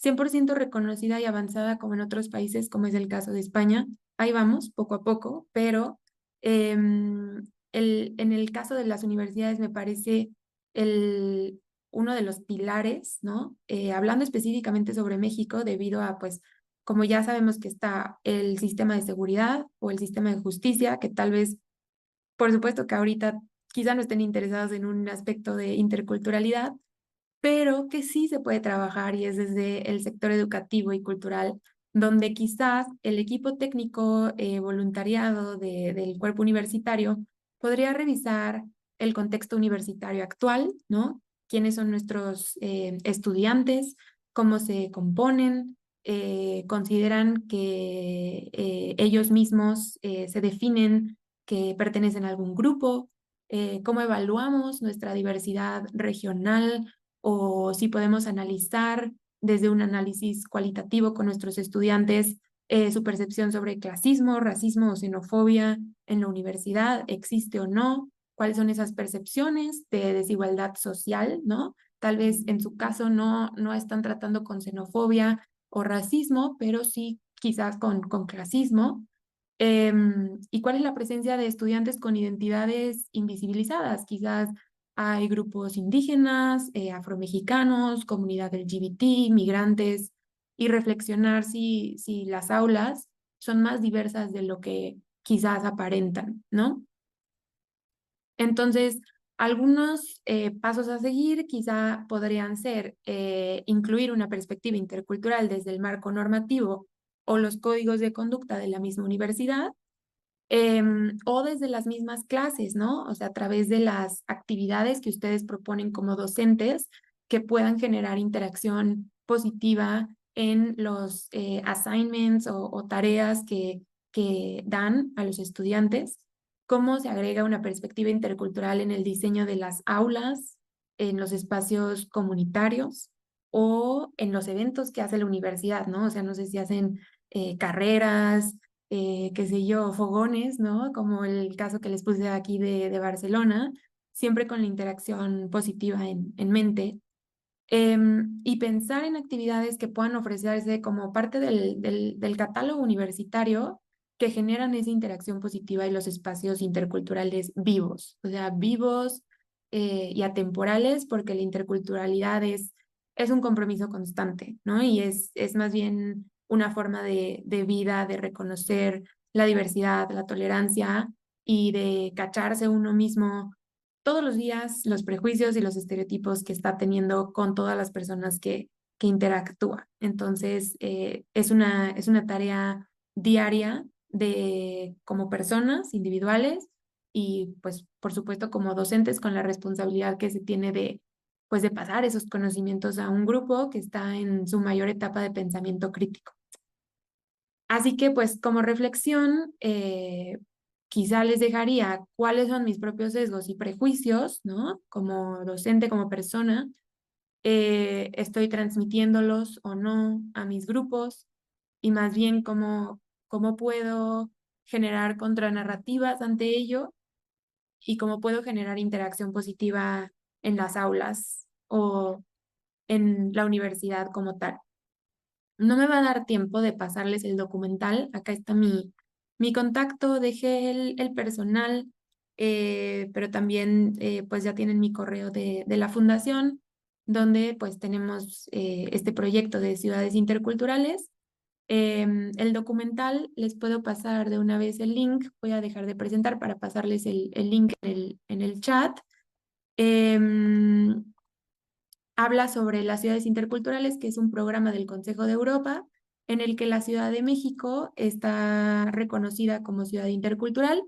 100% reconocida y avanzada como en otros países, como es el caso de España. Ahí vamos, poco a poco, pero en el caso de las universidades me parece el, uno de los pilares, ¿no? Hablando específicamente sobre México, debido a, pues, como ya sabemos que está el sistema de seguridad o el sistema de justicia, que tal vez por supuesto que ahorita quizá no estén interesados en un aspecto de interculturalidad, pero que sí se puede trabajar y es desde el sector educativo y cultural, donde quizás el equipo técnico voluntariado del cuerpo universitario podría revisar el contexto universitario actual, ¿no? ¿Quiénes son nuestros estudiantes? ¿Cómo se componen? ¿Consideran que ellos mismos se definen que pertenecen a algún grupo? ¿Cómo evaluamos nuestra diversidad regional? O si podemos analizar desde un análisis cualitativo con nuestros estudiantes su percepción sobre clasismo, racismo o xenofobia en la universidad, existe o no, cuáles son esas percepciones de desigualdad social, ¿no? Tal vez en su caso no están tratando con xenofobia o racismo, pero sí quizás con clasismo. ¿Y cuál es la presencia de estudiantes con identidades invisibilizadas? Quizás hay grupos indígenas, afromexicanos, comunidad LGBT, migrantes, y reflexionar si las aulas son más diversas de lo que quizás aparentan, ¿no? Entonces, algunos pasos a seguir quizá podrían ser incluir una perspectiva intercultural desde el marco normativo o los códigos de conducta de la misma universidad, o desde las mismas clases, ¿no? O sea, a través de las actividades que ustedes proponen como docentes que puedan generar interacción positiva en los assignments o tareas que dan a los estudiantes, cómo se agrega una perspectiva intercultural en el diseño de las aulas, en los espacios comunitarios o en los eventos que hace la universidad, ¿no? O sea, no sé si hacen carreras, qué sé yo, fogones, ¿no? Como el caso que les puse aquí de Barcelona, siempre con la interacción positiva en mente. Y pensar en actividades que puedan ofrecerse como parte del catálogo universitario que generan esa interacción positiva y los espacios interculturales vivos, o sea, vivos y atemporales, porque la interculturalidad es un compromiso constante, ¿no? Y es más bien una forma de vida, de reconocer la diversidad, la tolerancia y de cacharse uno mismo todos los días los prejuicios y los estereotipos que está teniendo con todas las personas que interactúa. Entonces, es una tarea diaria de como personas individuales y pues por supuesto como docentes con la responsabilidad que se tiene de pues de pasar esos conocimientos a un grupo que está en su mayor etapa de pensamiento crítico. Así que pues como reflexión, quizá les dejaría cuáles son mis propios sesgos y prejuicios, ¿no? Como docente, como persona, estoy transmitiéndolos o no a mis grupos y más bien cómo puedo generar contranarrativas ante ello y cómo puedo generar interacción positiva en las aulas o en la universidad como tal. No me va a dar tiempo de pasarles el documental. Acá está mi contacto, dejé el personal, pero también pues ya tienen mi correo de la fundación, donde pues tenemos este proyecto de ciudades interculturales. El documental les puedo pasar de una vez el link. Voy a dejar de presentar para pasarles el link en el chat. Em, Habla sobre las ciudades interculturales, que es un programa del Consejo de Europa en el que la Ciudad de México está reconocida como ciudad intercultural.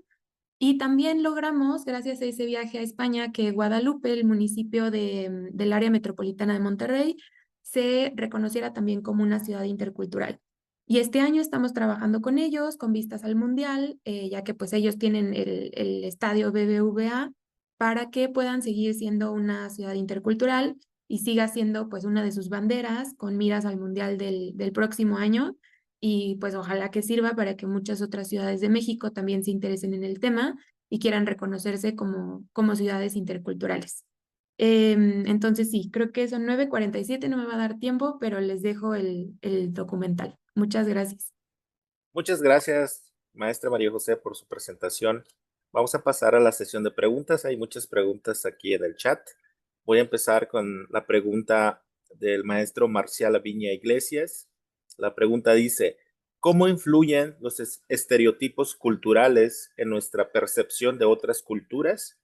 Y también logramos, gracias a ese viaje a España, que Guadalupe, el municipio del área metropolitana de Monterrey, se reconociera también como una ciudad intercultural. Y este año estamos trabajando con ellos, con vistas al Mundial, ya que pues ellos tienen el estadio BBVA, para que puedan seguir siendo una ciudad intercultural y siga siendo pues una de sus banderas con miras al Mundial del próximo año y pues ojalá que sirva para que muchas otras ciudades de México también se interesen en el tema y quieran reconocerse como ciudades interculturales. Entonces sí, creo que son 9:47, no me va a dar tiempo, pero les dejo el documental. Muchas gracias. Muchas gracias, maestra María José, por su presentación. Vamos a pasar a la sesión de preguntas. Hay muchas preguntas aquí en el chat. Voy a empezar con la pregunta del maestro Marcial Aviña Iglesias. La pregunta dice, ¿cómo influyen los estereotipos culturales en nuestra percepción de otras culturas?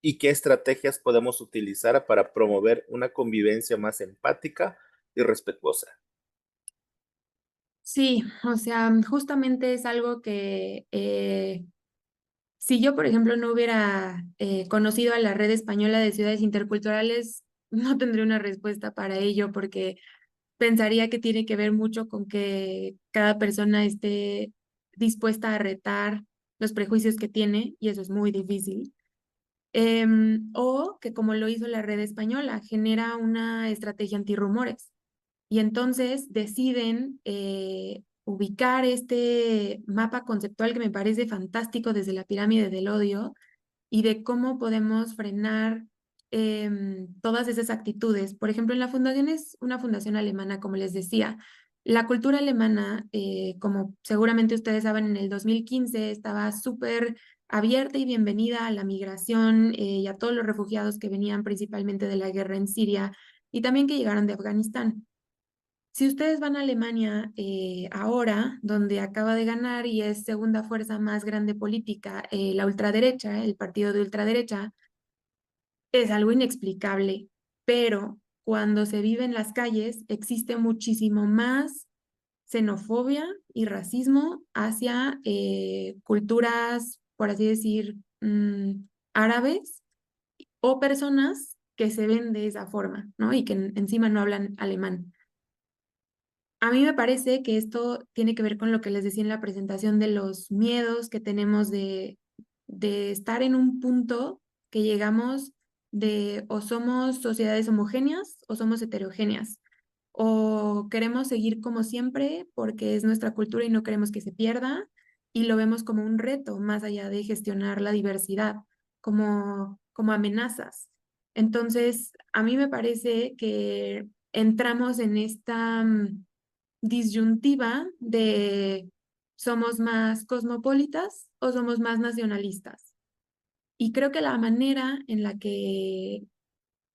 ¿Y qué estrategias podemos utilizar para promover una convivencia más empática y respetuosa? Sí, o sea, justamente es algo que si yo, por ejemplo, no hubiera conocido a la Red Española de Ciudades Interculturales, no tendría una respuesta para ello porque pensaría que tiene que ver mucho con que cada persona esté dispuesta a retar los prejuicios que tiene, y eso es muy difícil. O que como lo hizo la Red Española, genera una estrategia antirrumores. Y entonces deciden ubicar este mapa conceptual que me parece fantástico desde la pirámide del odio y de cómo podemos frenar todas esas actitudes. Por ejemplo, en la fundación es una fundación alemana, como les decía. La cultura alemana, como seguramente ustedes saben, en el 2015 estaba súper abierta y bienvenida a la migración y a todos los refugiados que venían principalmente de la guerra en Siria y también que llegaron de Afganistán. Si ustedes van a Alemania ahora, donde acaba de ganar y es segunda fuerza más grande política, la ultraderecha, el partido de ultraderecha, es algo inexplicable, pero cuando se vive en las calles existe muchísimo más xenofobia y racismo hacia culturas, por así decir, árabes o personas que se ven de esa forma, ¿no? Y que encima no hablan alemán. A mí me parece que esto tiene que ver con lo que les decía en la presentación de los miedos que tenemos de estar en un punto que llegamos de o somos sociedades homogéneas o somos heterogéneas, o queremos seguir como siempre porque es nuestra cultura y no queremos que se pierda, y lo vemos como un reto más allá de gestionar la diversidad, como amenazas. Entonces, a mí me parece que entramos en esta disyuntiva de somos más cosmopolitas o somos más nacionalistas. Y creo que la manera en la que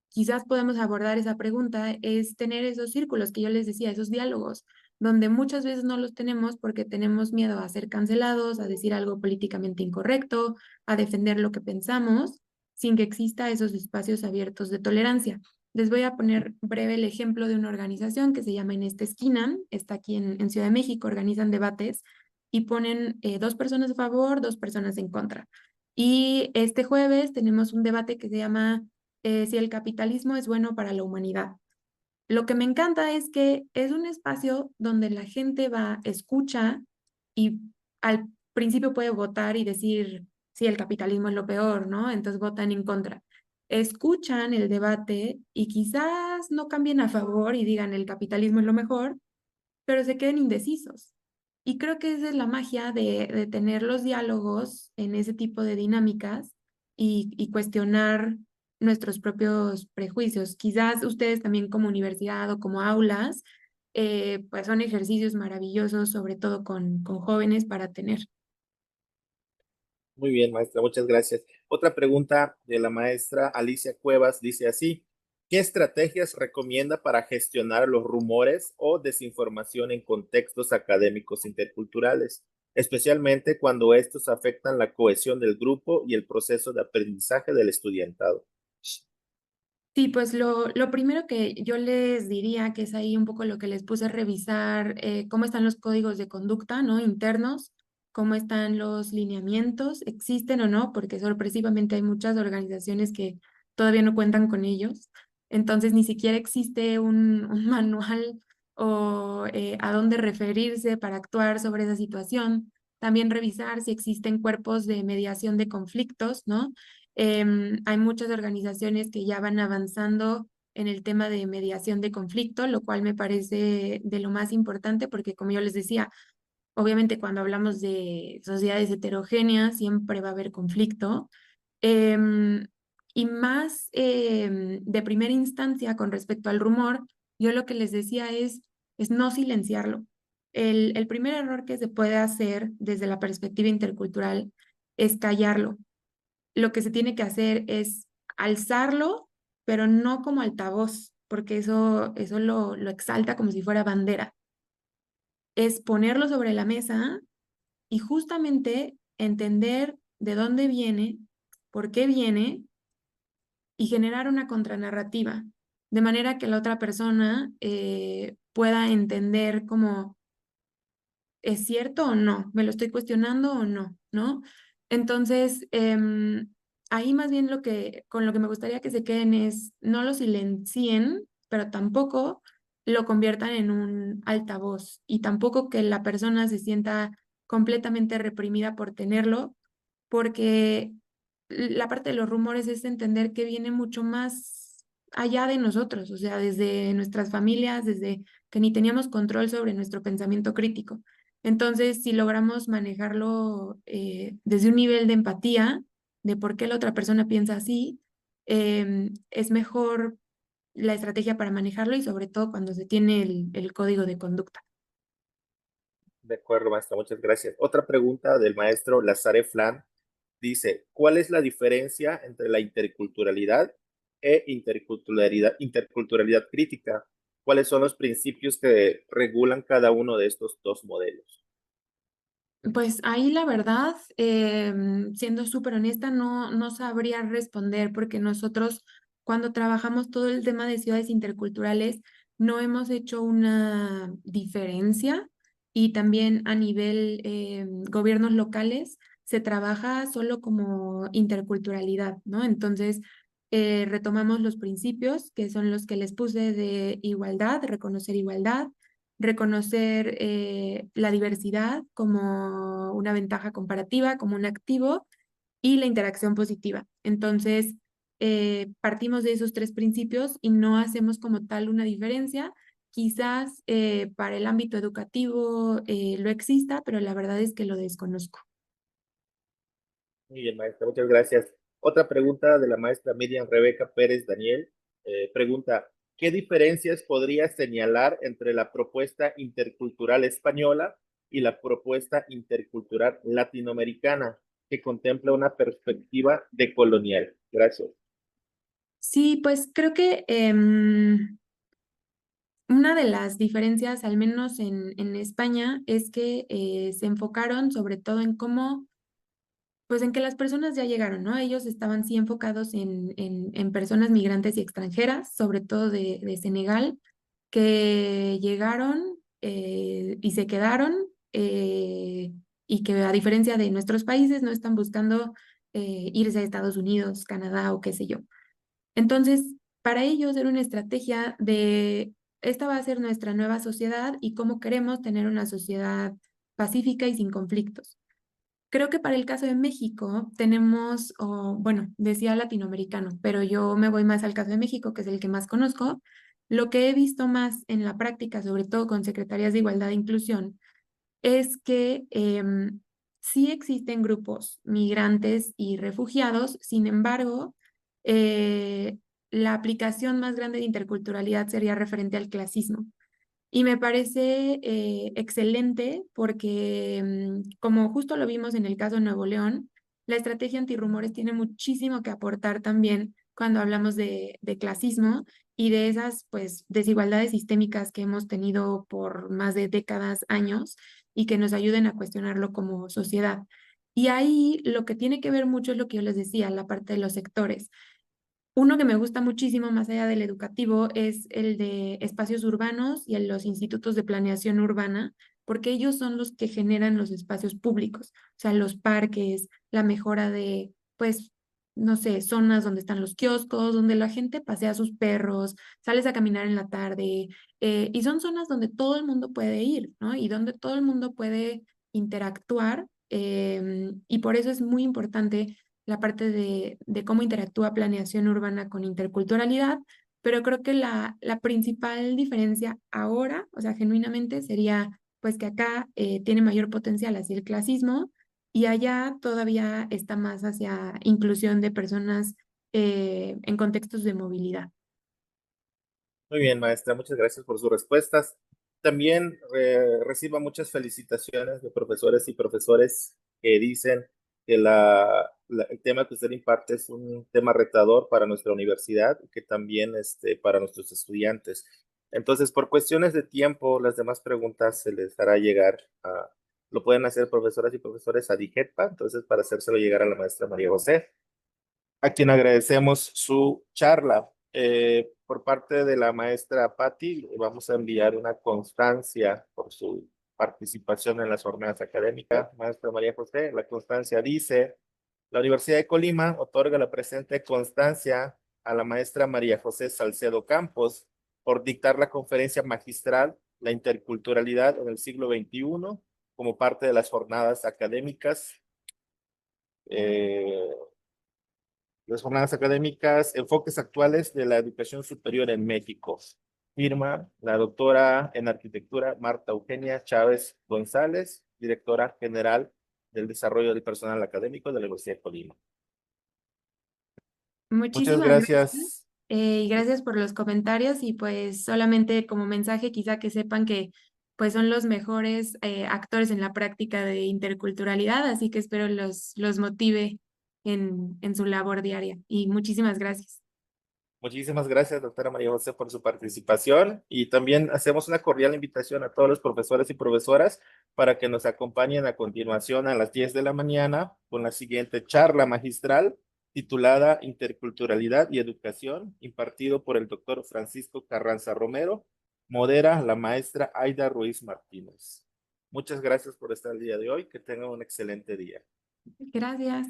quizás podemos abordar esa pregunta es tener esos círculos que yo les decía, esos diálogos, donde muchas veces no los tenemos porque tenemos miedo a ser cancelados, a decir algo políticamente incorrecto, a defender lo que pensamos. sin que exista esos espacios abiertos de tolerancia. Les voy a poner breve el ejemplo de una organización que se llama En esta esquina, está aquí en Ciudad de México, organizan debates y ponen dos personas a favor, dos personas en contra. Y este jueves tenemos un debate que se llama si el capitalismo es bueno para la humanidad. Lo que me encanta es que es un espacio donde la gente va, escucha y al principio puede votar y decir si el capitalismo es lo peor, ¿no? Entonces votan en contra. Escuchan el debate y quizás no cambien a favor y digan el capitalismo es lo mejor, pero se queden indecisos. Y creo que esa es la magia de tener los diálogos en ese tipo de dinámicas y cuestionar nuestros propios prejuicios. Quizás ustedes también como universidad o como aulas, pues son ejercicios maravillosos, sobre todo con jóvenes para tener. Muy bien, maestra, muchas gracias. Otra pregunta de la maestra Alicia Cuevas dice así: ¿qué estrategias recomienda para gestionar los rumores o desinformación en contextos académicos interculturales, especialmente cuando estos afectan la cohesión del grupo y el proceso de aprendizaje del estudiantado? Sí, pues lo primero que yo les diría, que es ahí un poco lo que les puse a revisar, cómo están los códigos de conducta, ¿no? Internos, cómo están los lineamientos, existen o no, porque sorpresivamente hay muchas organizaciones que todavía no cuentan con ellos. Entonces, ni siquiera existe un manual o a dónde referirse para actuar sobre esa situación. También revisar si existen cuerpos de mediación de conflictos, ¿no? Hay muchas organizaciones que ya van avanzando en el tema de mediación de conflicto, lo cual me parece de lo más importante porque, como yo les decía, obviamente cuando hablamos de sociedades heterogéneas siempre va a haber conflicto. Em, y más de primera instancia con respecto al rumor, yo lo que les decía es no silenciarlo. El primer error que se puede hacer desde la perspectiva intercultural es callarlo. Lo que se tiene que hacer es alzarlo, pero no como altavoz, porque eso lo exalta como si fuera bandera. Es ponerlo sobre la mesa y justamente entender de dónde viene, por qué viene y generar una contranarrativa, de manera que la otra persona pueda entender cómo ¿es cierto o no? ¿Me lo estoy cuestionando o no? ¿No? Entonces, ahí más bien con lo que me gustaría que se queden es, no lo silencien, pero tampoco lo conviertan en un altavoz y tampoco que la persona se sienta completamente reprimida por tenerlo, porque la parte de los rumores es entender que viene mucho más allá de nosotros, o sea, desde nuestras familias, desde que ni teníamos control sobre nuestro pensamiento crítico. Entonces, si logramos manejarlo desde un nivel de empatía, de por qué la otra persona piensa así, es mejor la estrategia para manejarlo y sobre todo cuando se tiene el código de conducta. De acuerdo, maestra, muchas gracias. Otra pregunta del maestro Lazare Flan dice: ¿cuál es la diferencia entre la interculturalidad e interculturalidad crítica? ¿Cuáles son los principios que regulan cada uno de estos dos modelos? Pues ahí la verdad, siendo súper honesta, no sabría responder porque nosotros cuando trabajamos todo el tema de ciudades interculturales no hemos hecho una diferencia y también a nivel gobiernos locales se trabaja solo como interculturalidad, ¿no? Entonces, retomamos los principios que son los que les puse de igualdad, reconocer igualdad, reconocer la diversidad como una ventaja comparativa, como un activo y la interacción positiva. Entonces, partimos de esos tres principios y no hacemos como tal una diferencia. Quizás para el ámbito educativo lo exista, pero la verdad es que lo desconozco. Muy bien, maestra, muchas gracias. Otra pregunta de la maestra Miriam Rebeca Pérez Daniel. Pregunta: ¿qué diferencias podría señalar entre la propuesta intercultural española y la propuesta intercultural latinoamericana, que contempla una perspectiva decolonial? Gracias. Sí, pues creo que una de las diferencias, al menos en España, es que se enfocaron sobre todo en cómo pues en que las personas ya llegaron, ¿no? Ellos estaban sí enfocados en personas migrantes y extranjeras, sobre todo de Senegal, que llegaron y se quedaron y que a diferencia de nuestros países no están buscando irse a Estados Unidos, Canadá o qué sé yo. Entonces, para ellos era una estrategia de, esta va a ser nuestra nueva sociedad y cómo queremos tener una sociedad pacífica y sin conflictos. Creo que para el caso de México tenemos, bueno, decía latinoamericano, pero yo me voy más al caso de México, que es el que más conozco. Lo que he visto más en la práctica, sobre todo con secretarías de igualdad e inclusión, es que sí existen grupos migrantes y refugiados, sin embargo, la aplicación más grande de interculturalidad sería referente al clasismo. Y me parece excelente porque, como justo lo vimos en el caso de Nuevo León, la estrategia antirrumores tiene muchísimo que aportar también cuando hablamos de clasismo y de esas pues desigualdades sistémicas que hemos tenido por más de décadas, años, y que nos ayuden a cuestionarlo como sociedad. Y ahí lo que tiene que ver mucho es lo que yo les decía, la parte de los sectores. Uno que me gusta muchísimo, más allá del educativo, es el de espacios urbanos y en los institutos de planeación urbana, porque ellos son los que generan los espacios públicos, o sea, los parques, la mejora de, pues, no sé, zonas donde están los kioscos, donde la gente pasea a sus perros, sales a caminar en la tarde, y son zonas donde todo el mundo puede ir, ¿no? Y donde todo el mundo puede interactuar, y por eso es muy importante la parte de cómo interactúa planeación urbana con interculturalidad, pero creo que la principal diferencia ahora, o sea, genuinamente sería pues que acá tiene mayor potencial hacia el clasismo y allá todavía está más hacia inclusión de personas en contextos de movilidad. Muy bien, maestra, muchas gracias por sus respuestas. También recibo muchas felicitaciones de profesores y profesores que dicen que el tema que usted imparte es un tema retador para nuestra universidad y que también para nuestros estudiantes. Entonces, por cuestiones de tiempo, las demás preguntas se les hará llegar lo pueden hacer profesoras y profesores a DIGETPA, entonces para hacérselo llegar a la maestra María José, a quien agradecemos su charla. Por parte de la maestra Patti, vamos a enviar una constancia por su participación en las jornadas académicas. Maestra María José, la constancia dice: la Universidad de Colima otorga la presente constancia a la maestra María José Salcedo Campos por dictar la conferencia magistral La interculturalidad en el siglo XXI como parte de las jornadas académicas. Las jornadas académicas, enfoques actuales de la educación superior en México. Firma la doctora en arquitectura Marta Eugenia Chávez González, directora general del desarrollo del personal académico de la Universidad de Colima. Muchas Muchísimas gracias. gracias. Y gracias por los comentarios y pues solamente como mensaje quizá que sepan que pues son los mejores actores en la práctica de interculturalidad, así que espero los motive en su labor diaria y muchísimas gracias. Muchísimas gracias, doctora María José, por su participación y también hacemos una cordial invitación a todos los profesores y profesoras para que nos acompañen a continuación a las 10 de la mañana con la siguiente charla magistral titulada Interculturalidad y Educación, impartido por el doctor Francisco Carranza Romero, modera la maestra Aida Ruiz Martínez. Muchas gracias por estar el día de hoy, que tengan un excelente día. Gracias.